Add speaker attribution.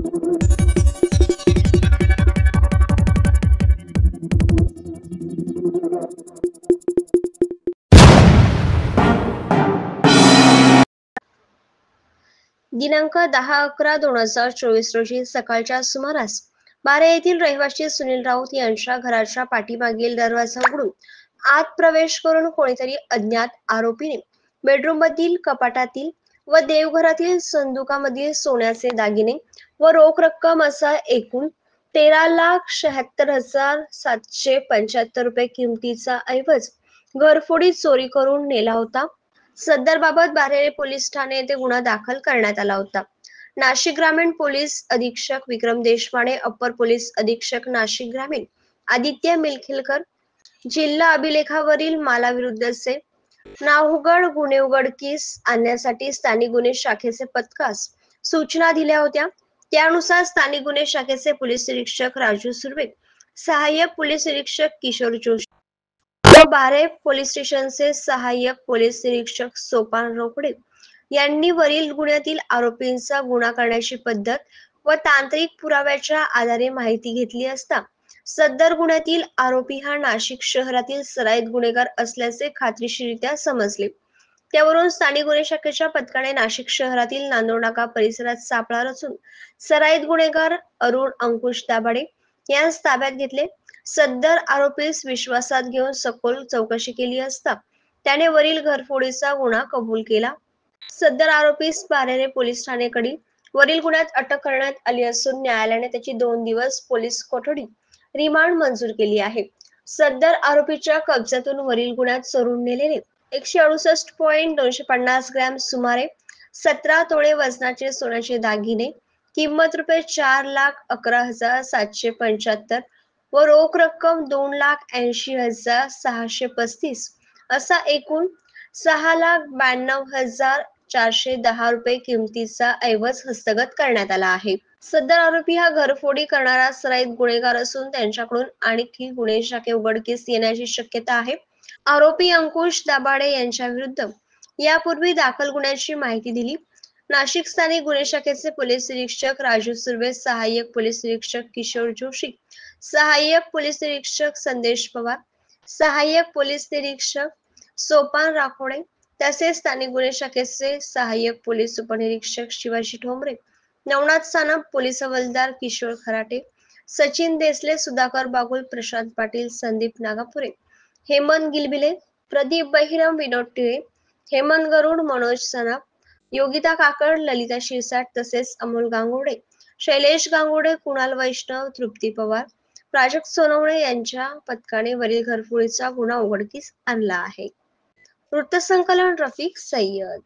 Speaker 1: दिनांक 10/11/2024 रोजी सकाळच्या सुमारास बारे येथील रहिवासी सुनील राऊत यांच्या घराच्या पाठीमागील दरवाजा उघडून आत प्रवेश करून कोणीतरी अज्ञात आरोपीने बेडरूममधील कपाटातील व देवघरातील संदुकामधील सोन्याचे दागिने व रोख रक्कम असा एकूण 13,76,775 रुपये किमतीचा ऐवज घरफोडीत चोरी करून नेला होता। सदर बाबत बारेले पोलीस ठाणे येथे गुन्हा दाखल करण्यात आला होता। नाशिक ग्रामीण पोलीस अधीक्षक विक्रम देशपांडे, अप्पर पोलीस अधीक्षक नाशिक ग्रामीण आदित्य मिलखिलकर, जिल्हा अभिलेखावरील मालाविरुद्धचे नावउघड गुन्हे उघडकीस आणण्यासाठी स्थानिक गुन्हे शाखेचे पथकास सूचना दिल्या होत्या। त्यानुसार स्थानिक गुन्हे शाखेचे पोलीस निरीक्षक राजू सुर्वे, सहाय्यक पोलीस निरीक्षक किशोर जोशी व बारे पोलीस स्टेशनचे सहाय्यक पोलीस निरीक्षक सोपान रोकडे यांनी वरील गुन्ह्यातील आरोपींचा गुन्हा करण्याची पद्धत व तांत्रिक पुराव्याच्या आधारे माहिती घेतली असता सदर गुन्ह्यातील आरोपी हा नाशिक शहरातील सराईत गुन्हेगार असल्याचे खात्रीशीररित्या समजले। त्यावरून स्थानिक गुन्हे शाखेच्या पथकाने नाशिक शहरातील नांदोरनाका परिसरात सापळा रचून सराईत गुन्हेगार अरुण अंकुश दाभाडे यांस ताब्यात घेतले। सदर आरोपीस विश्वासात घेऊन सखोल चौकशी केली असता त्याने वरील घरफोडीचा गुन्हा कबूल केला। सदर आरोपीस बारेले पोलीस ठाणेकडील वरील गुन्ह्यात अटक करण्यात आली असून न्यायालयाने त्याची 2 दिवस पोलीस कोठडी रिमांड मंजूर केली आहे। सदर आरोपीच्या कब्जातून वरील गुन्ह्यात चोरून नेलेले 168.250 ग्रॅम सुमारे 17 तोळे वजनाचे सोन्याचे दागिने किंमत रुपये 4,11,775 व रोख रक्कम 2,80,635 असा एकूण 6,92,410 रुपये किमतीचा ऐवज हस्तगत करण्यात आला आहे। सदर आरोपी हा घरफोडी करणारा सराईत गुन्हेगार असून त्यांच्याकडून आणखी गुन्हे शाखे उघडकीस येण्याची शक्यता आहे। आरोपी अंकुश दाभाडे यांच्या विरुद्ध यापूर्वी दाखल गुन्ह्याची माहिती दिली। नाशिक स्थानिक गुन्हे शाखेचे पोलीस निरीक्षक राजू सुर्वे, सहाय्यक पोलीस निरीक्षक किशोर जोशी, सहाय्यक पोलीस निरीक्षक संदेश पवार, सहाय्यक पोलीस निरीक्षक सोपान राखोडे तसेच स्थानिक गुन्हे शाखेचे सहाय्यक पोलीस उपनिरीक्षक शिवाजी ठोंबरे, नवनाथ सानप, पोलीस हवालदार किशोर खराटे, सचिन देसले, सुधाकर बागुल, प्रशांत पाटील, संदीप नागापुरे, हेमंत गिलबिले, प्रदीप बहिरम, विनोद टिळे, हेमंत गरुड, मनोज सनाप, योगिता काकड, ललिता शिरसाट तसेच अमोल गांगुर्डे, शैलेश गांगुर्डे, कुणाल वैष्णव, तृप्ती पवार, प्राजक्त सोनवणे यांच्या पथकाने वरील घरफोडीचा गुन्हा उघडकीस आणला आहे। वृत्तसंकलन रफिक सय्यद।